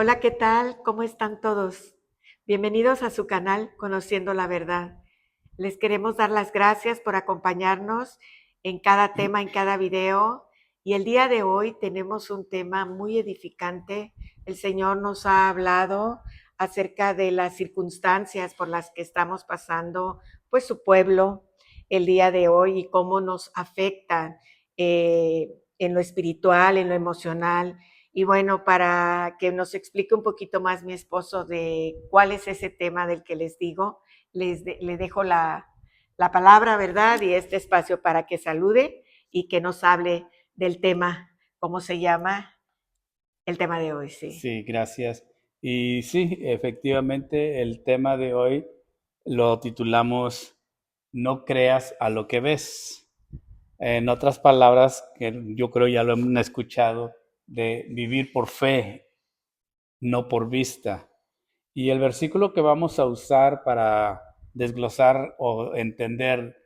Hola, ¿qué tal? ¿Cómo están todos? Bienvenidos a su canal Conociendo la Verdad. Les queremos dar las gracias por acompañarnos en cada tema, en cada video. Y el día de hoy tenemos un tema muy edificante. El Señor nos ha hablado acerca de las circunstancias por las que estamos pasando, pues su pueblo el día de hoy y cómo nos afectan en lo espiritual, en lo emocional. Y bueno, para que nos explique un poquito más mi esposo de cuál es ese tema del que les digo, le dejo la palabra, ¿verdad? Y este espacio para que salude y que nos hable del tema, ¿cómo se llama? El tema de hoy, sí. Sí, gracias. Y sí, efectivamente, el tema de hoy lo titulamos No creas a lo que ves. En otras palabras, que yo creo ya lo han escuchado, de vivir por fe, no por vista. Y el versículo que vamos a usar para desglosar o entender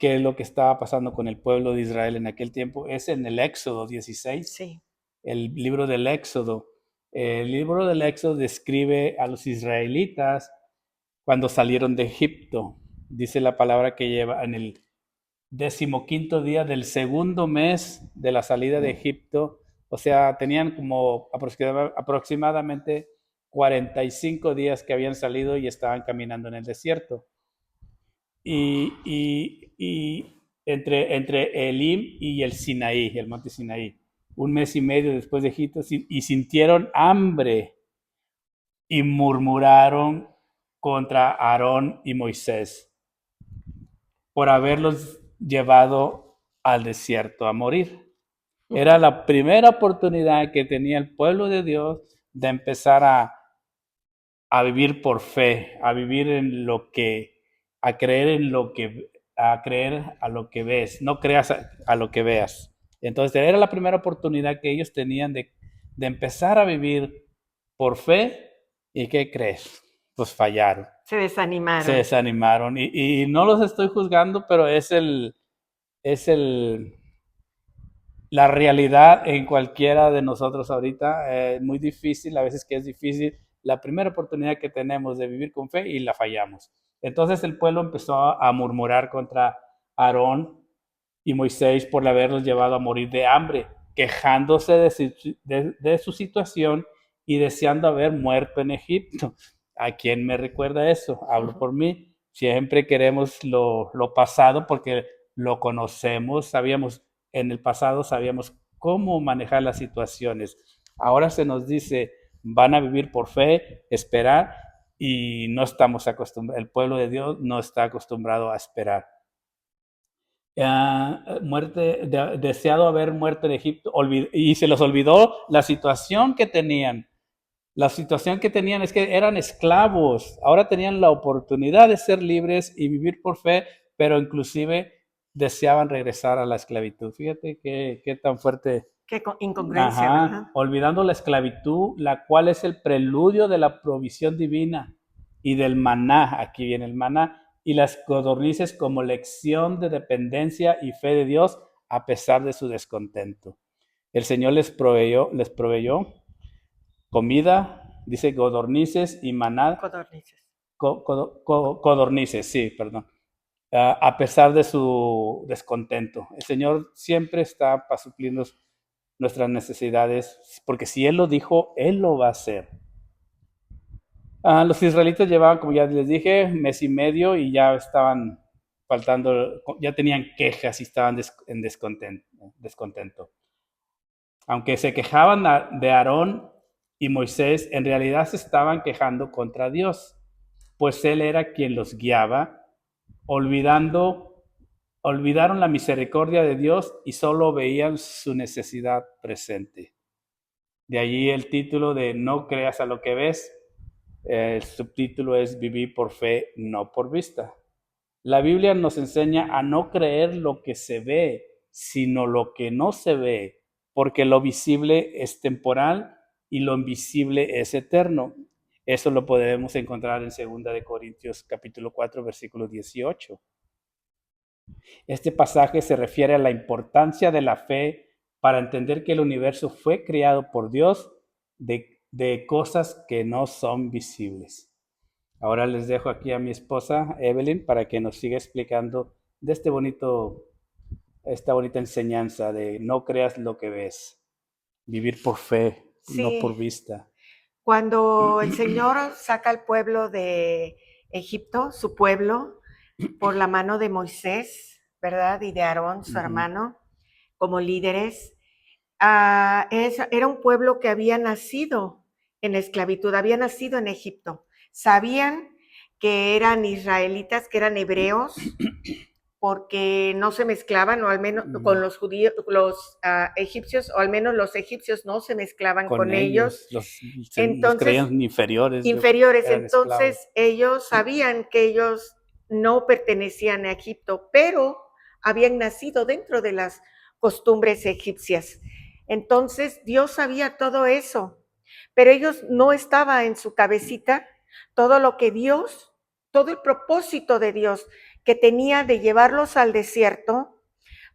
qué es lo que estaba pasando con el pueblo de Israel en aquel tiempo es en el Éxodo 16, Sí. el libro del Éxodo. El libro del Éxodo describe a los israelitas cuando salieron de Egipto. Dice la palabra que lleva en el 15º día del segundo mes de la salida de Egipto. O sea, tenían como aproximadamente 45 días que habían salido y estaban caminando en el desierto. Y entre Elim y el Sinaí, el monte Sinaí, un mes y medio después de Egipto, y sintieron hambre y murmuraron contra Aarón y Moisés por haberlos llevado al desierto a morir. Era la primera oportunidad que tenía el pueblo de Dios de empezar a vivir por fe, a vivir en lo que, a creer en lo que, a creer a lo que ves, no creas a lo que veas. Entonces era la primera oportunidad que ellos tenían de empezar a vivir por fe. ¿Y qué crees? Pues fallaron, Se se desanimaron. desanimaron y no los estoy juzgando, pero es la realidad en cualquiera de nosotros ahorita. Muy difícil, a veces que es difícil la primera oportunidad que tenemos de vivir con fe y la fallamos. Entonces el pueblo empezó a murmurar contra Aarón y Moisés por haberlos llevado a morir de hambre, quejándose de su situación y deseando haber muerto en Egipto. ¿A quién me recuerda eso? Hablo por mí. Siempre queremos lo pasado porque lo conocemos, sabíamos en el pasado, sabíamos cómo manejar las situaciones. Ahora se nos dice, van a vivir por fe, esperar, y no estamos acostumbrados, el pueblo de Dios no está acostumbrado a esperar. Deseado haber muerto en Egipto, y se les olvidó la situación que tenían. La situación que tenían es que eran esclavos, ahora tenían la oportunidad de ser libres y vivir por fe, pero inclusive deseaban regresar a la esclavitud. Fíjate qué tan fuerte. Qué incongruencia, ¿verdad? Ajá, olvidando la esclavitud, la cual es el preludio de la provisión divina y del maná, aquí viene el maná, y las codornices como lección de dependencia y fe de Dios a pesar de su descontento. El Señor les proveyó comida, dice codornices y maná, Codornices. codornices, sí, perdón, a pesar de su descontento. El Señor siempre está para suplirnos nuestras necesidades, porque si Él lo dijo, Él lo va a hacer. Los israelitas llevaban, como ya les dije, mes y medio y ya estaban faltando, ya tenían quejas y estaban en descontento. Aunque se quejaban de Aarón y Moisés, en realidad se estaban quejando contra Dios, pues Él era quien los guiaba, olvidaron la misericordia de Dios y solo veían su necesidad presente. De allí el título de No creas a lo que ves. El subtítulo es Vivir por fe, no por vista. La Biblia nos enseña a no creer lo que se ve, sino lo que no se ve, porque lo visible es temporal y lo invisible es eterno. Eso lo podemos encontrar en 2 capítulo 4, versículo 18. Este pasaje se refiere a la importancia de la fe para entender que el universo fue creado por Dios de cosas que no son visibles. Ahora les dejo aquí a mi esposa Evelyn para que nos siga explicando de esta bonita enseñanza de no creas lo que ves, vivir por fe, no Sí, por vista. cuando el Señor saca al pueblo de Egipto, su pueblo, por la mano de Moisés, ¿verdad? Y de Aarón, su Ujú. hermano, como líderes, era un pueblo que había nacido en esclavitud, había nacido en Egipto. Sabían que eran israelitas, que eran hebreos, porque no se mezclaban, o al menos con los judíos, los egipcios, o al menos los egipcios no se mezclaban Con con ellos. ellos, los Entonces, creían inferiores, inferiores. eran esclavos. Entonces, ellos sabían que ellos no pertenecían a Egipto, pero habían nacido dentro de las costumbres egipcias. Entonces, Dios sabía todo eso, pero ellos no estaba en su cabecita todo lo que Dios, todo el propósito de Dios que tenía de llevarlos al desierto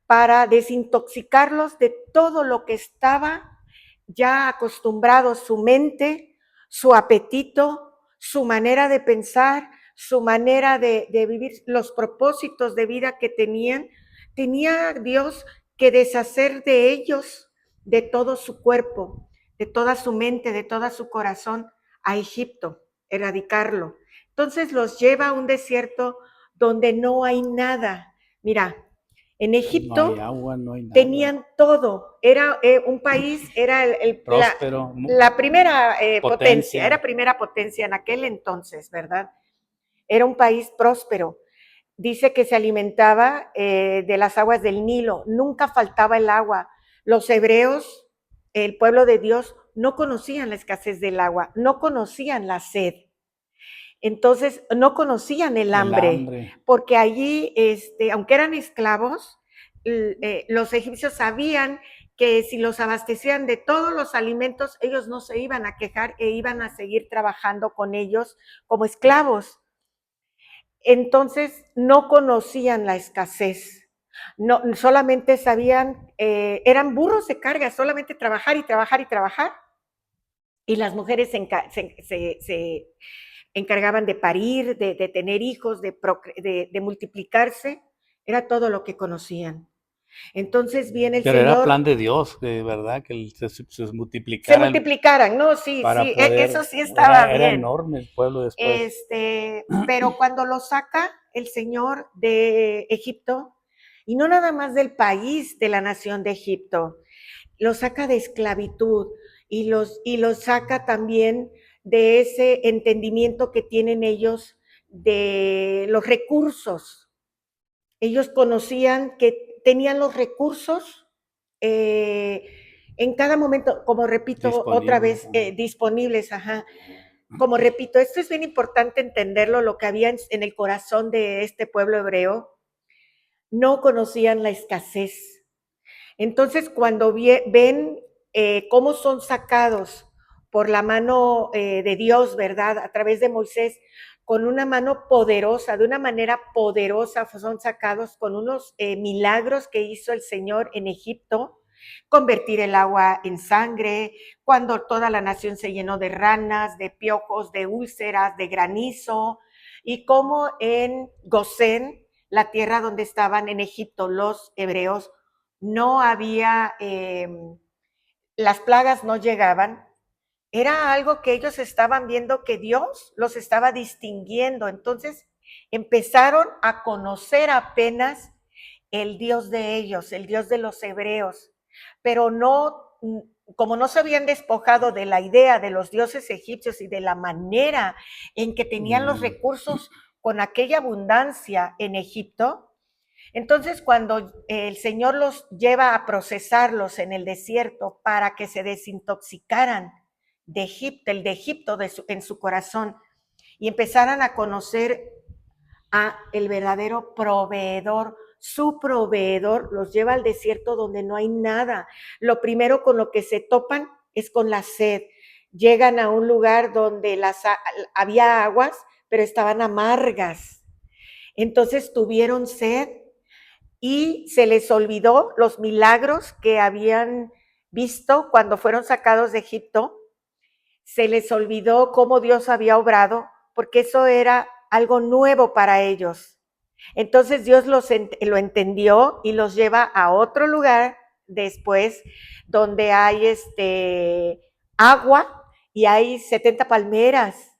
para desintoxicarlos de todo lo que estaba ya acostumbrado su mente, su apetito, su manera de pensar, su manera de vivir, los propósitos de vida que tenían. Tenía Dios que deshacer de ellos, de todo su cuerpo, de toda su mente, de todo su corazón, a Egipto, erradicarlo. Entonces los lleva a un desierto donde no hay nada. Mira, en No hay Egipto agua, no hay nada. tenían todo. Era un país, era Próspero, la primera potencia, potencia. era primera potencia en aquel entonces, ¿verdad? Era un país próspero. Dice que se alimentaba de las aguas del Nilo, nunca faltaba el agua. Los hebreos, el pueblo de Dios, no conocían la escasez del agua, no conocían la sed. Entonces, no conocían el El hambre, hambre. porque allí, aunque eran esclavos, los egipcios sabían que si los abastecían de todos los alimentos, ellos no se iban a quejar e iban a seguir trabajando con ellos como esclavos. Entonces, no conocían la escasez. No, solamente sabían, eran burros de carga, solamente trabajar y trabajar y trabajar. Y las mujeres se encargaban de parir, de tener hijos, de multiplicarse, era todo lo que conocían. Entonces viene el Pero era Señor, plan de Dios, de verdad, que se se multiplicaran multiplicaran, no, sí, para sí, poder. eso sí estaba Era bien. enorme el pueblo después. Pero cuando lo saca el Señor de Egipto, y no nada más del país, de la nación de Egipto, lo saca de esclavitud y los saca también de ese entendimiento que tienen ellos de los recursos. Ellos conocían que tenían los recursos eh, en cada momento, como repito otra Disponibles. vez, disponibles, ajá. Como repito, esto es bien importante entenderlo, lo que había en el corazón de este pueblo hebreo. No conocían la escasez. Entonces, cuando ven cómo son sacados por la mano de Dios, ¿verdad? A través de Moisés, con una mano poderosa, de una manera poderosa, son sacados con unos milagros que hizo el Señor en Egipto, convertir el agua en sangre, cuando toda la nación se llenó de ranas, de piojos, de úlceras, de granizo, y como en Gosén, la tierra donde estaban en Egipto los hebreos, no había, las plagas no llegaban, era algo que ellos estaban viendo que Dios los estaba distinguiendo. Entonces empezaron a conocer apenas el Dios de ellos, el Dios de los hebreos, pero no, como no se habían despojado de la idea de los dioses egipcios y de la manera en que tenían los recursos con aquella abundancia en Egipto, entonces, cuando el Señor los lleva a procesarlos en el desierto para que se desintoxicaran de Egipto, el de Egipto en su corazón y empezaran a conocer a el verdadero proveedor, su proveedor los lleva al desierto donde no hay nada. Lo primero con lo que se topan es con la sed. Llegan a un lugar donde había aguas, pero estaban amargas. Entonces tuvieron sed y se les olvidó los milagros que habían visto cuando fueron sacados de Egipto. se les olvidó cómo Dios había obrado, porque eso era algo nuevo para ellos. Entonces Dios lo entendió y los lleva a otro lugar después donde hay agua y hay 70 palmeras.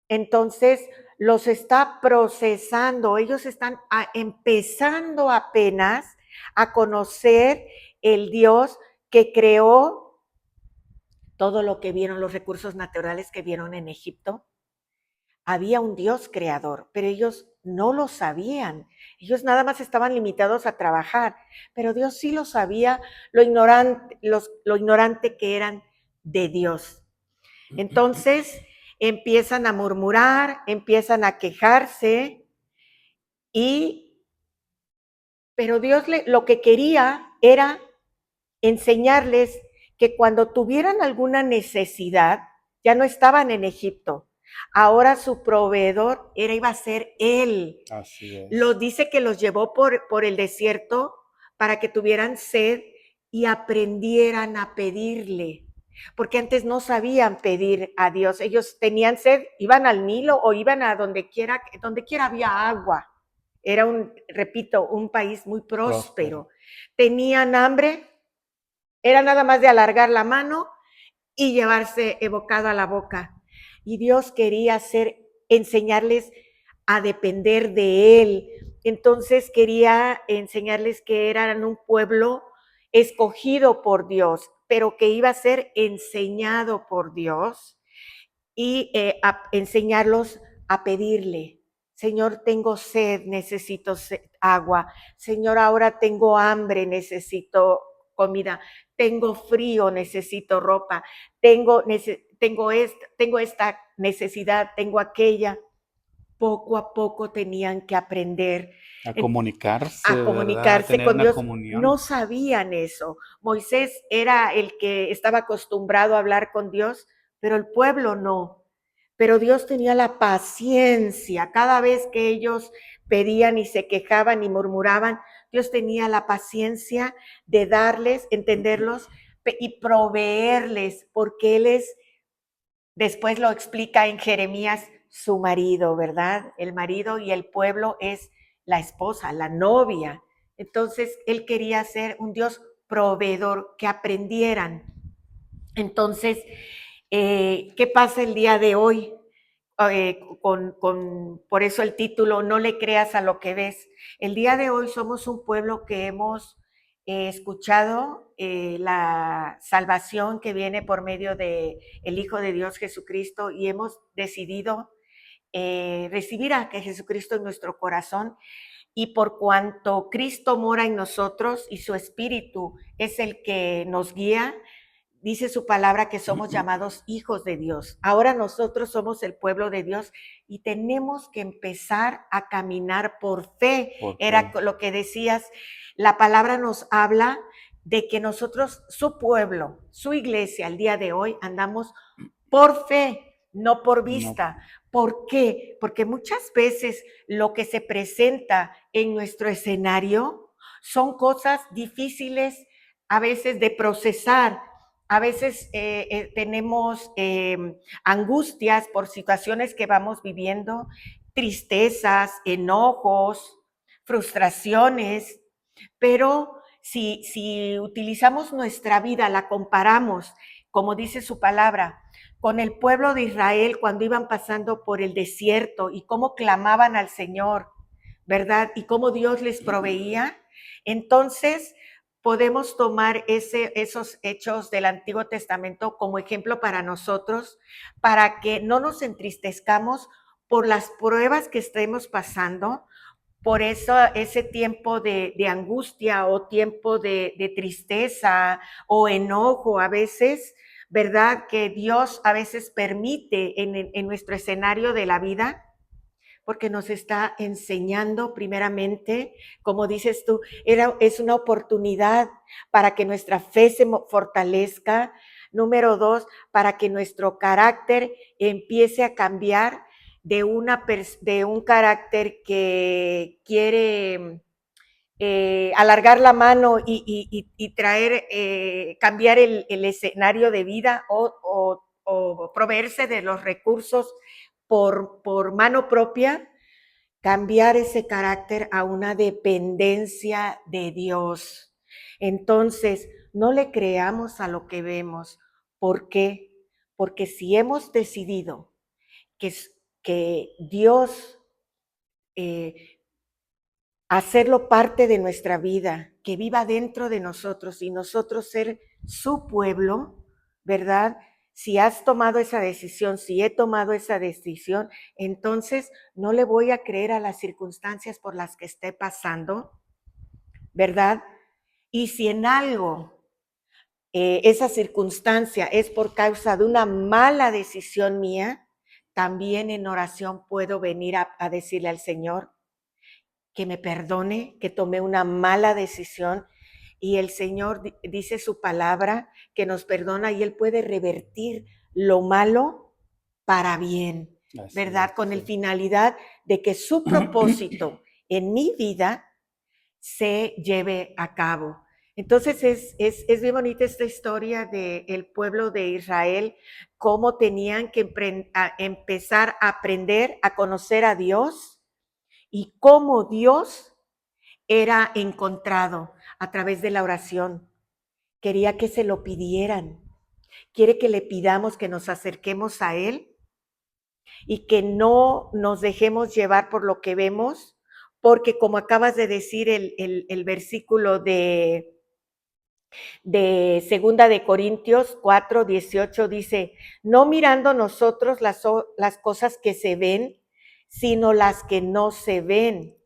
Entonces los está procesando, ellos están empezando apenas a conocer el Dios que creó todo lo que vieron, los recursos naturales que vieron en Egipto. Había un Dios creador, pero ellos no lo sabían. Ellos nada más estaban limitados a trabajar, pero Dios sí lo sabía, lo ignorante que eran de Dios. Entonces empiezan a murmurar, empiezan a quejarse, pero Dios lo que quería era enseñarles que cuando tuvieran alguna necesidad, ya no estaban en Egipto. Ahora su proveedor iba a ser Él. Así es. Dice que los llevó por el desierto para que tuvieran sed y aprendieran a pedirle. Porque antes no sabían pedir a Dios. Ellos tenían sed, iban al Nilo o iban a donde quiera había agua. Era repito, un país muy próspero. Tenían hambre, era nada más de alargar la mano y llevarse bocado a la boca. Y Dios quería enseñarles a depender de Él. Entonces quería enseñarles que eran un pueblo escogido por Dios, pero que iba a ser enseñado por Dios y enseñarlos a pedirle. Señor, tengo sed, necesito agua. Señor, ahora tengo hambre, necesito comida. Tengo frío, necesito ropa. Tengo esta necesidad, tengo aquella. Poco a poco tenían que aprender a comunicarse, a comunicarse con Dios. Comunión. No sabían eso. Moisés era el que estaba acostumbrado a hablar con Dios, pero el pueblo no. Pero Dios tenía la paciencia. Cada vez que ellos pedían y se quejaban y murmuraban, Dios tenía la paciencia de darles, entenderlos y proveerles, porque Él es, después lo explica en Jeremías, su marido, ¿verdad? El marido y el pueblo es la esposa, la novia. Entonces, Él quería ser un Dios proveedor, que aprendieran. Entonces, ¿qué pasa el día de hoy? Por eso el título, no le creas a lo que ves. El día de hoy somos un pueblo que hemos escuchado la salvación que viene por medio de el Hijo de Dios Jesucristo y hemos decidido recibir a Jesucristo en nuestro corazón. Y por cuanto Cristo mora en nosotros y su Espíritu es el que nos guía, dice su palabra que somos llamados hijos de Dios. Ahora nosotros somos el pueblo de Dios y tenemos que empezar a caminar por fe. Era lo que decías, la palabra nos habla de que nosotros, su pueblo, su iglesia, al día de hoy andamos por fe, no por vista. No. ¿Por qué? Porque muchas veces lo que se presenta en nuestro escenario son cosas difíciles a veces de procesar. A veces tenemos angustias por situaciones que vamos viviendo, tristezas, enojos, frustraciones, pero si utilizamos nuestra vida, la comparamos, como dice su palabra, con el pueblo de Israel cuando iban pasando por el desierto y cómo clamaban al Señor, ¿verdad? Y cómo Dios les proveía, entonces podemos tomar esos hechos del Antiguo Testamento como ejemplo para nosotros, para que no nos entristezcamos por las pruebas que estemos pasando, por eso ese tiempo de angustia o tiempo de tristeza o enojo a veces, ¿verdad? Que Dios a veces permite en nuestro escenario de la vida, porque nos está enseñando primeramente, como dices tú, es una oportunidad para que nuestra fe se fortalezca. Número 2, para que nuestro carácter empiece a cambiar de un carácter que quiere alargar la mano y traer, cambiar el escenario de vida o o proveerse de los recursos por mano propia, cambiar ese carácter a una dependencia de Dios. Entonces, no le creamos a lo que vemos. ¿Por qué? Porque si hemos decidido que Dios hacerlo parte de nuestra vida, que viva dentro de nosotros y nosotros ser su pueblo, ¿verdad? Si has tomado esa decisión, si he tomado esa decisión, entonces no le voy a creer a las circunstancias por las que esté pasando, ¿verdad? Y si en algo esa circunstancia es por causa de una mala decisión mía, también en oración puedo venir a decirle al Señor que me perdone, que tomé una mala decisión. Y el Señor dice su palabra que nos perdona y Él puede revertir lo malo para bien, Así ¿verdad? es, Con el sí. finalidad de que su propósito en mi vida se lleve a cabo. Entonces es bien bonita esta historia del pueblo de Israel, cómo tenían que empezar a aprender a conocer a Dios y cómo Dios era encontrado a través de la oración. Quería que se lo pidieran. Quiere que le pidamos que nos acerquemos a Él y que no nos dejemos llevar por lo que vemos, porque como acabas de decir el versículo de Segunda de Corintios 4:18 dice, no mirando nosotros las cosas que se ven, sino las que no se ven.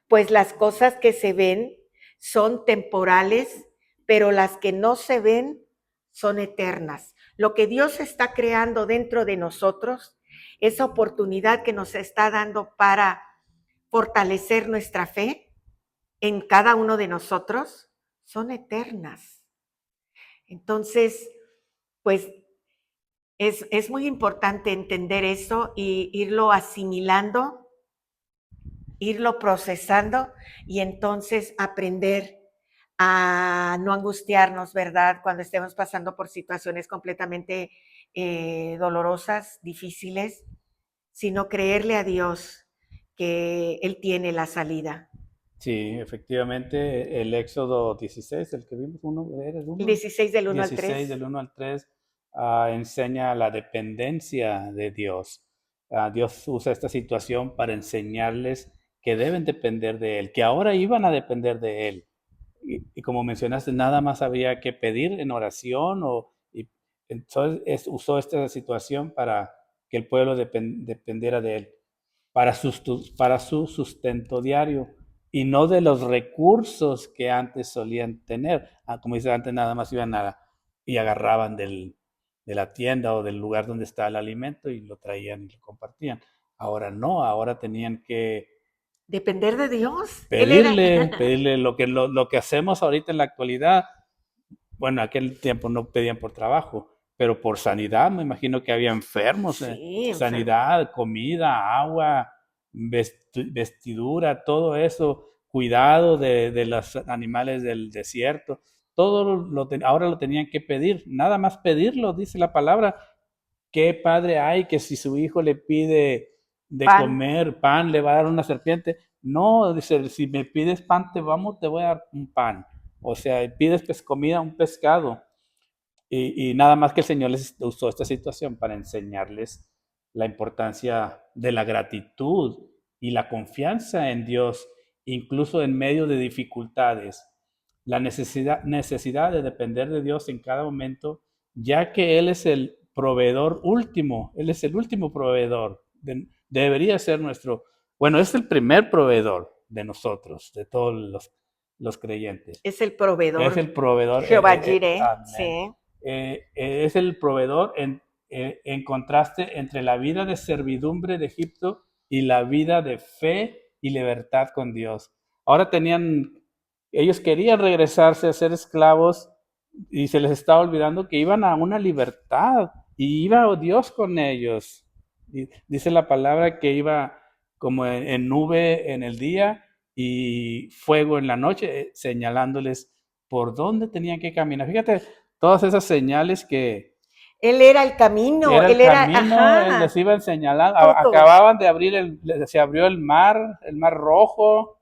Pues las cosas que se ven son temporales, pero las que no se ven son eternas. Lo que Dios está creando dentro de nosotros, esa oportunidad que nos está dando para fortalecer nuestra fe en cada uno de nosotros, son eternas. Entonces, pues es muy importante entender eso y irlo asimilando, irlo procesando y entonces aprender a no angustiarnos, ¿verdad? Cuando estemos pasando por situaciones completamente dolorosas, difíciles, sino creerle a Dios que Él tiene la salida. Sí, efectivamente, el Éxodo 16, el que vimos, ¿era el El 1? 16 del 1 al 16 3. del 1 al 3, enseña la dependencia de Dios. Dios usa esta situación para enseñarles que deben depender de Él, que ahora iban a depender de Él. Y como mencionaste, nada más había que pedir en oración y entonces usó esta situación para que el pueblo dependiera de Él para su sustento diario y no de los recursos que antes solían tener. Como dice, antes nada más iban y agarraban de la tienda o del lugar donde estaba el alimento y lo traían y lo compartían. Ahora no, ahora tenían que Depender de Dios. Él era. pedirle lo que hacemos ahorita en la actualidad. Bueno, aquel tiempo no pedían por trabajo, pero por sanidad, me imagino que había enfermos, Sí, enfermo. sanidad, comida, agua, vestidura, todo eso, cuidado de los animales del desierto, ahora lo tenían que pedir, nada más pedirlo, dice la palabra. ¿Qué padre hay que si su hijo le pide de Pan. comer pan, le va a dar una serpiente? No, dice, si me pides pan, te voy a dar un pan. O sea, pides comida, un pescado. Y nada más que el Señor les usó esta situación para enseñarles la importancia de la gratitud y la confianza en Dios, incluso en medio de dificultades. La necesidad de depender de Dios en cada momento, ya que Él es el proveedor último, Él es el último proveedor. Debería ser bueno, es el primer proveedor de nosotros, de todos los creyentes. Es el Es proveedor. el proveedor, Jehová Jireh. amén. Sí. Es el proveedor en contraste entre la vida de servidumbre de Egipto y la vida de fe y libertad con Dios. Ahora ellos querían regresarse a ser esclavos y se les estaba olvidando que iban a una libertad y iba Dios con ellos. Y dice la palabra que iba como en nube en el día y fuego en la noche, señalándoles por dónde tenían que caminar. Fíjate, todas esas señales que Él era el camino, Era el él era, camino, él les ajá, iba señalando. todo. Acababan de abrir se abrió el mar rojo,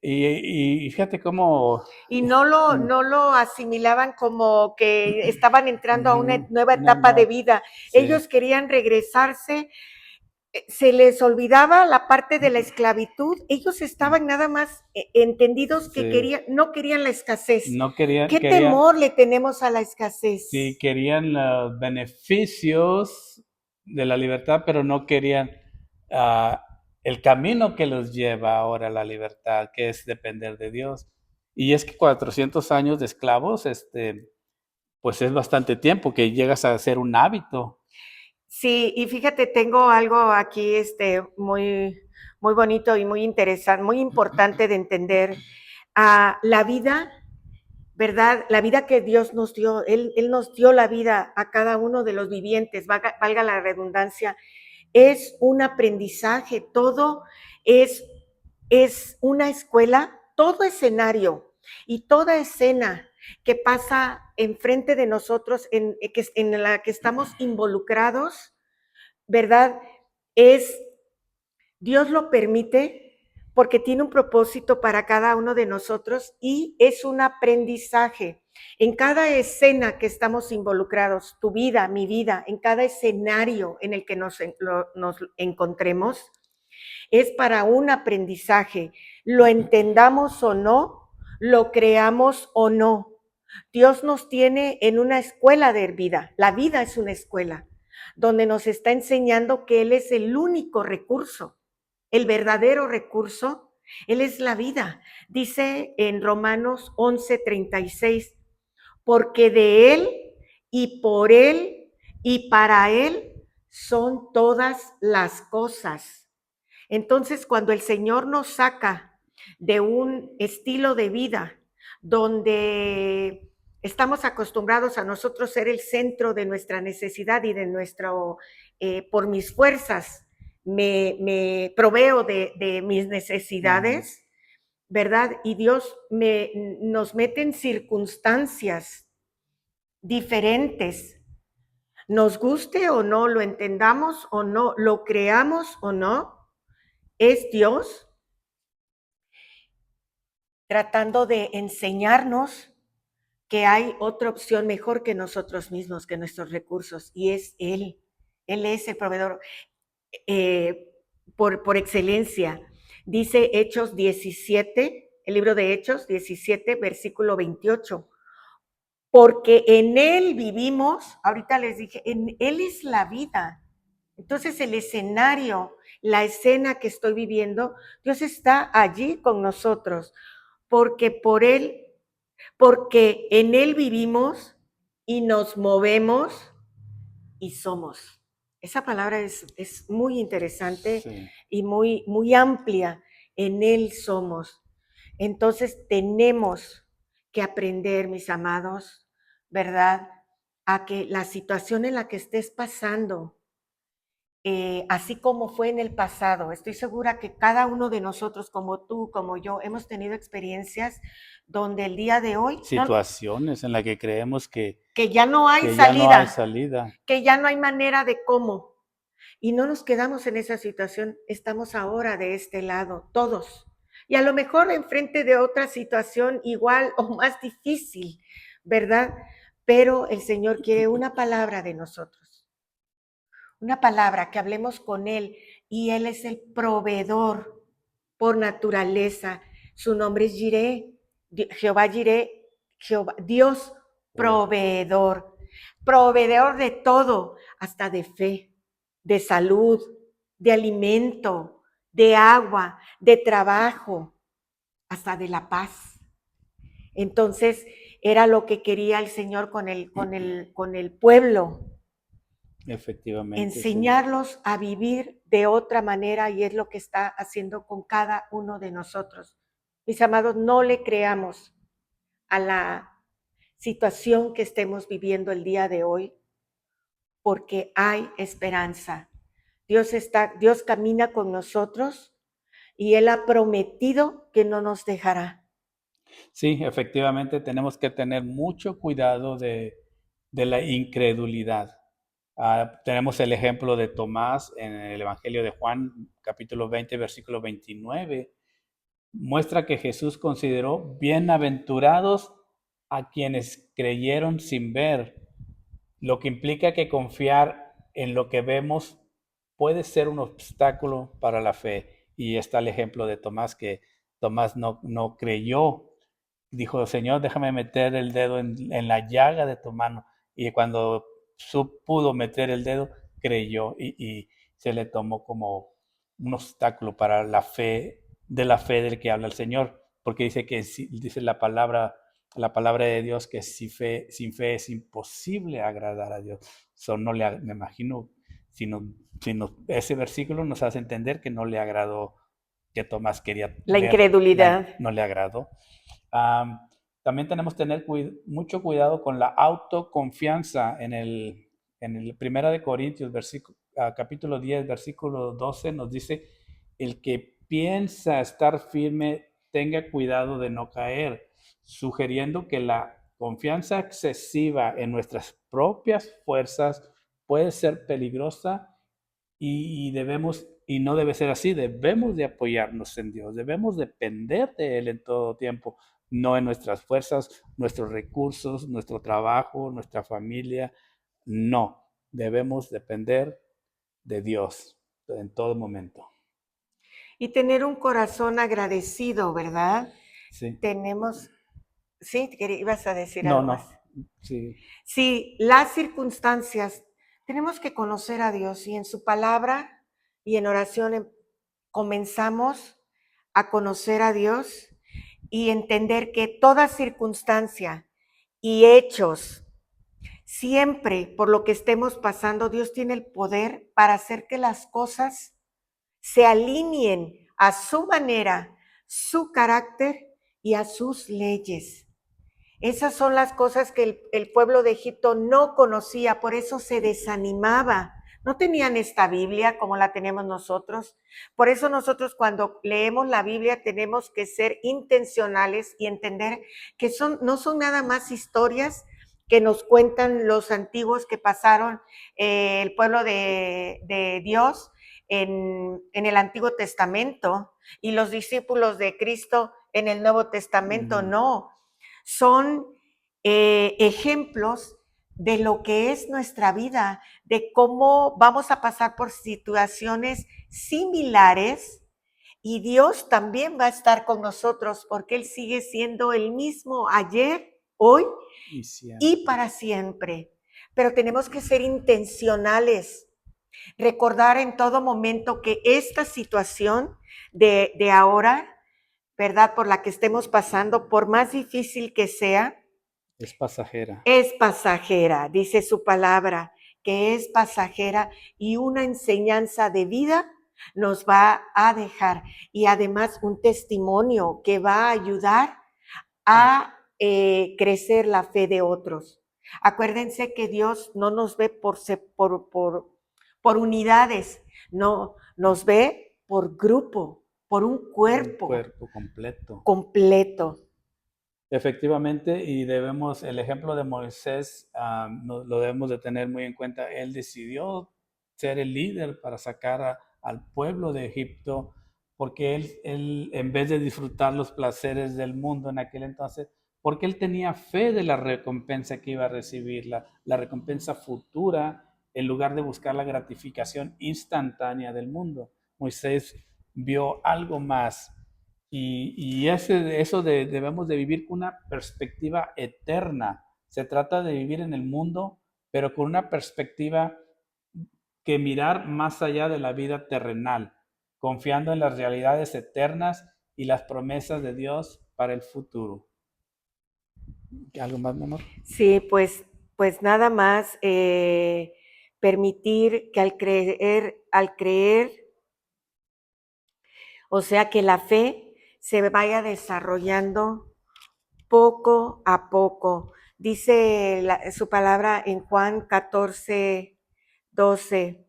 y fíjate cómo Y no lo asimilaban como que estaban entrando a una nueva una etapa de nueva, vida. sí, Ellos querían regresarse, se les olvidaba la parte de la esclavitud. Ellos estaban nada más entendidos que sí, no querían la escasez. no querían, ¿Qué temor le tenemos a la sí, escasez? querían los beneficios de la libertad, pero no querían ah, el camino que los lleva ahora a la libertad, que es depender de Dios. Y es que 400 años de esclavos, pues es bastante tiempo que llegas a ser un hábito. Sí, y fíjate, tengo algo aquí muy bonito y muy interesante, muy importante de entender. La vida, ¿verdad? La vida que Dios nos dio, Él nos dio la vida a cada uno de los vivientes, valga la redundancia, es un aprendizaje, todo es, es una escuela, todo escenario y toda escena que pasa enfrente de nosotros, en la que estamos involucrados, ¿verdad? Es, Dios lo permite porque tiene un propósito para cada uno de nosotros y es un aprendizaje. En cada escena que estamos involucrados, tu vida, mi vida, en cada escenario en el que nos encontremos, es para un aprendizaje. Lo entendamos o no, lo creamos o no. Dios nos tiene en una escuela de vida. La vida es una escuela donde nos está enseñando que Él es el único recurso, el verdadero recurso. Él es la vida. Dice en Romanos 11:36, porque de Él y por Él y para Él son todas las cosas. Entonces, cuando el Señor nos saca de un estilo de vida donde estamos acostumbrados a nosotros ser el centro de nuestra necesidad y de nuestro, por mis fuerzas, me proveo de mis necesidades, ¿verdad? Y Dios nos mete en circunstancias diferentes, nos guste o no, lo entendamos o no, lo creamos o no, es Dios tratando de enseñarnos que hay otra opción mejor que nosotros mismos, que nuestros recursos, y es Él. Él es el proveedor eh, por excelencia. Dice Hechos 17, el libro de Hechos 17, versículo 28. Porque en Él vivimos, ahorita les dije, en Él es la vida. Entonces el escenario, la escena que estoy viviendo, Dios está allí con nosotros, porque por Él, porque en Él vivimos y nos movemos y somos. Esa palabra es muy interesante Sí. y muy amplia. En Él somos. Entonces tenemos que aprender, mis amados, ¿verdad? A que la situación en la que estés pasando, así como fue en el pasado, estoy segura que cada uno de nosotros, como tú, como yo, hemos tenido experiencias donde el día de hoy, Situaciones en las que creemos que ya no hay que ya no hay salida, salida. que ya no hay manera de cómo. Y no nos quedamos en esa situación, estamos ahora de este lado, todos. Y a lo mejor enfrente de otra situación igual o más difícil, ¿verdad? Pero el Señor quiere una palabra de nosotros, una palabra que hablemos con Él y Él es el proveedor por naturaleza. Su nombre es Jireh, Jehová Jireh, Jehová, Dios proveedor, proveedor de todo, hasta de fe, de salud, de alimento, de agua, de trabajo, hasta de la paz. Entonces, era lo que quería el Señor con el pueblo, Efectivamente, sí. enseñarlos a vivir de otra manera y es lo que está haciendo con cada uno de nosotros. Mis amados, no le creamos a la situación que estemos viviendo el día de hoy porque hay esperanza. Dios camina con nosotros y Él ha prometido que no nos dejará. Sí, efectivamente tenemos que tener mucho cuidado de la incredulidad. Tenemos el ejemplo de Tomás en el Evangelio de Juan, capítulo 20, versículo 29. Muestra que Jesús consideró bienaventurados a quienes creyeron sin ver, lo que implica que confiar en lo que vemos puede ser un obstáculo para la fe. Y está el ejemplo de Tomás, que Tomás no creyó. Dijo, Señor, déjame meter el dedo en la llaga de tu mano. Y cuando pudo meter el dedo, creyó y se le tomó como un obstáculo para la fe del que habla el Señor. Porque dice que dice la palabra de Dios, que sin fe es imposible agradar a Dios. Me imagino, ese versículo nos hace entender que no le agradó, que Tomás quería La ver, incredulidad. no le agradó. También tenemos que tener mucho cuidado con la autoconfianza. En el Primera de Corintios, capítulo 10, versículo 12, nos dice, el que piensa estar firme, tenga cuidado de no caer, sugiriendo que la confianza excesiva en nuestras propias fuerzas puede ser peligrosa y no debe ser así. Debemos de apoyarnos en Dios, debemos depender de Él en todo tiempo, no en nuestras fuerzas, nuestros recursos, nuestro trabajo, nuestra familia. No, debemos depender de Dios en todo momento. Y tener un corazón agradecido, ¿verdad? Sí. Sí, ibas a decir No, algo más. sí. Sí, las circunstancias, tenemos que conocer a Dios y en su palabra y en oración comenzamos a conocer a Dios y entender que toda circunstancia y hechos, siempre por lo que estemos pasando, Dios tiene el poder para hacer que las cosas se alineen a su manera, su carácter y a sus leyes. Esas son las cosas que el pueblo de Egipto no conocía, por eso se desanimaba. No tenían esta Biblia como la tenemos nosotros. Por eso nosotros cuando leemos la Biblia tenemos que ser intencionales y entender que no son nada más historias que nos cuentan los antiguos que pasaron el pueblo de Dios en el Antiguo Testamento y los discípulos de Cristo en el Nuevo Testamento. No, son ejemplos de lo que es nuestra vida, de cómo vamos a pasar por situaciones similares y Dios también va a estar con nosotros porque Él sigue siendo el mismo ayer, hoy y para siempre. Pero tenemos que ser intencionales, recordar en todo momento que esta situación de ahora, ¿verdad? Por la que estemos pasando, por más difícil que sea, es pasajera. Es pasajera, dice su palabra, que es pasajera y una enseñanza de vida nos va a dejar y además un testimonio que va a ayudar a crecer la fe de otros. Acuérdense que Dios no nos ve por unidades, no, nos ve por grupo, por un cuerpo completo. Efectivamente, y el ejemplo de Moisés, lo debemos de tener muy en cuenta. Él decidió ser el líder para sacar al pueblo de Egipto, porque él, en vez de disfrutar los placeres del mundo en aquel entonces, porque él tenía fe de la recompensa que iba a recibir, la recompensa futura, en lugar de buscar la gratificación instantánea del mundo. Moisés vio algo más. Debemos de vivir con una perspectiva eterna. Se trata de vivir en el mundo, pero con una perspectiva que mirar más allá de la vida terrenal, confiando en las realidades eternas y las promesas de Dios para el futuro. ¿Algo más, mi amor? Sí, pues nada más permitir que al creer, o sea, que la fe se vaya desarrollando poco a poco. Dice su palabra en Juan 14:12,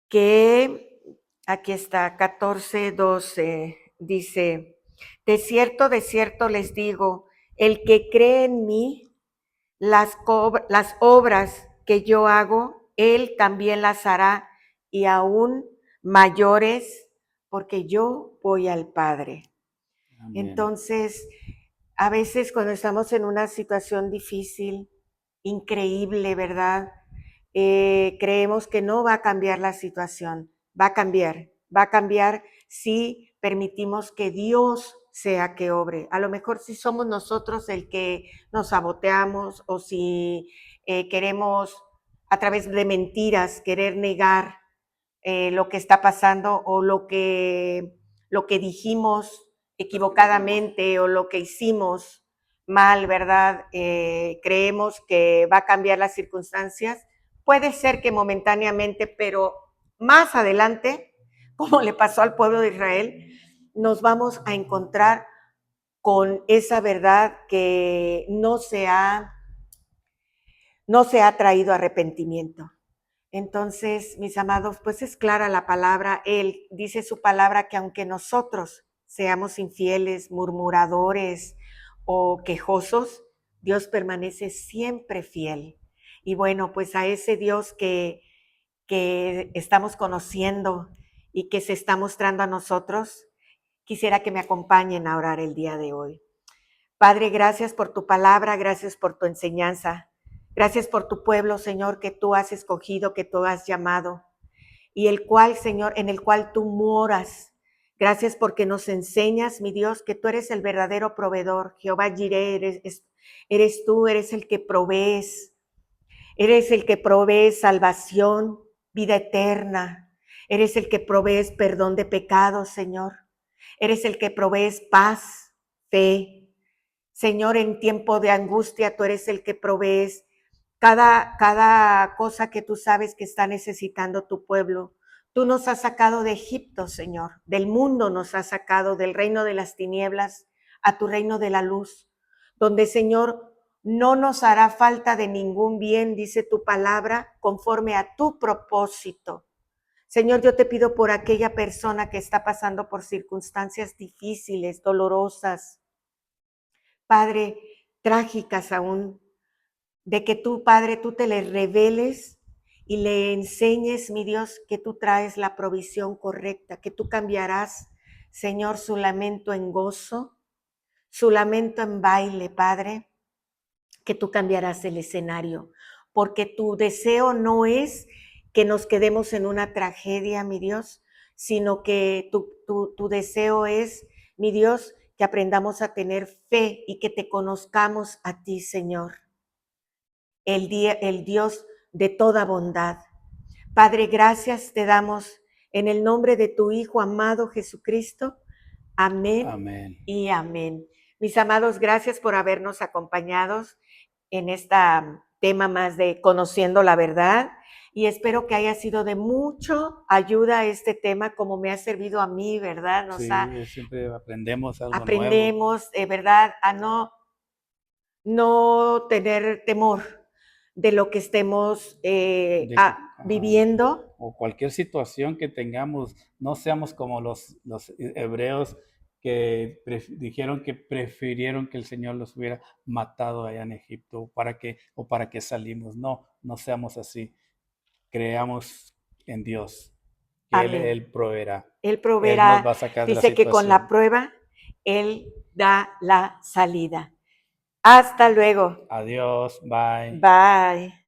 que aquí está, 14:12, dice, de cierto les digo, el que cree en mí, las obras que yo hago, Él también las hará y aún mayores, porque yo voy al Padre. Amén. Entonces, a veces cuando estamos en una situación difícil, increíble, ¿verdad? Creemos que no va a cambiar la situación. Va a cambiar si permitimos que Dios sea que obre. A lo mejor si somos nosotros el que nos saboteamos o si queremos a través de mentiras querer negar lo que está pasando o lo que dijimos equivocadamente o lo que hicimos mal, ¿verdad? Creemos que va a cambiar las circunstancias. Puede ser que momentáneamente, pero más adelante, como le pasó al pueblo de Israel, nos vamos a encontrar con esa verdad que no se ha traído arrepentimiento. Entonces, mis amados, pues es clara la palabra. Él dice su palabra que aunque nosotros seamos infieles, murmuradores o quejosos, Dios permanece siempre fiel. Y bueno, pues a ese Dios que estamos conociendo y que se está mostrando a nosotros, quisiera que me acompañen a orar el día de hoy. Padre, gracias por tu palabra, gracias por tu enseñanza. Gracias por tu pueblo, Señor, que tú has escogido, que tú has llamado y el cual, Señor, en el cual tú moras. Gracias porque nos enseñas, mi Dios, que tú eres el verdadero proveedor. Jehová Jireh, eres tú, eres el que provees. Eres el que provees salvación, vida eterna. Eres el que provees perdón de pecados, Señor. Eres el que provees paz, fe. Señor, en tiempo de angustia, tú eres el que provees cada cosa que tú sabes que está necesitando tu pueblo. Tú nos has sacado de Egipto, Señor, del mundo nos has sacado, del reino de las tinieblas a tu reino de la luz, donde, Señor, no nos hará falta de ningún bien, dice tu palabra, conforme a tu propósito. Señor, yo te pido por aquella persona que está pasando por circunstancias difíciles, dolorosas, Padre, trágicas aún, de que tú, Padre, tú te le reveles y le enseñes, mi Dios, que tú traes la provisión correcta, que tú cambiarás, Señor, su lamento en gozo, su lamento en baile, Padre, que tú cambiarás el escenario, porque tu deseo no es que nos quedemos en una tragedia, mi Dios, sino que tu deseo es, mi Dios, que aprendamos a tener fe y que te conozcamos a ti, Señor, el Dios de toda bondad. Padre, gracias te damos en el nombre de tu Hijo amado Jesucristo. Amén, Amén. y amén. Mis amados, gracias por habernos acompañado en este tema más de conociendo la verdad y espero que haya sido de mucho ayuda este tema como me ha servido a mí, ¿verdad? Siempre aprendemos algo nuevo. Aprendemos, ¿verdad? A no tener temor de lo que estemos viviendo. O cualquier situación que tengamos, no seamos como los hebreos que dijeron que prefirieron que el Señor los hubiera matado allá en Egipto para que salimos. No, no seamos así. Creamos en Dios, que Amén. Él proveerá. Él Él proveerá. nos va a sacar de la Dice que con la situación. prueba, Él da la salida. Hasta luego. Adiós, bye. Bye.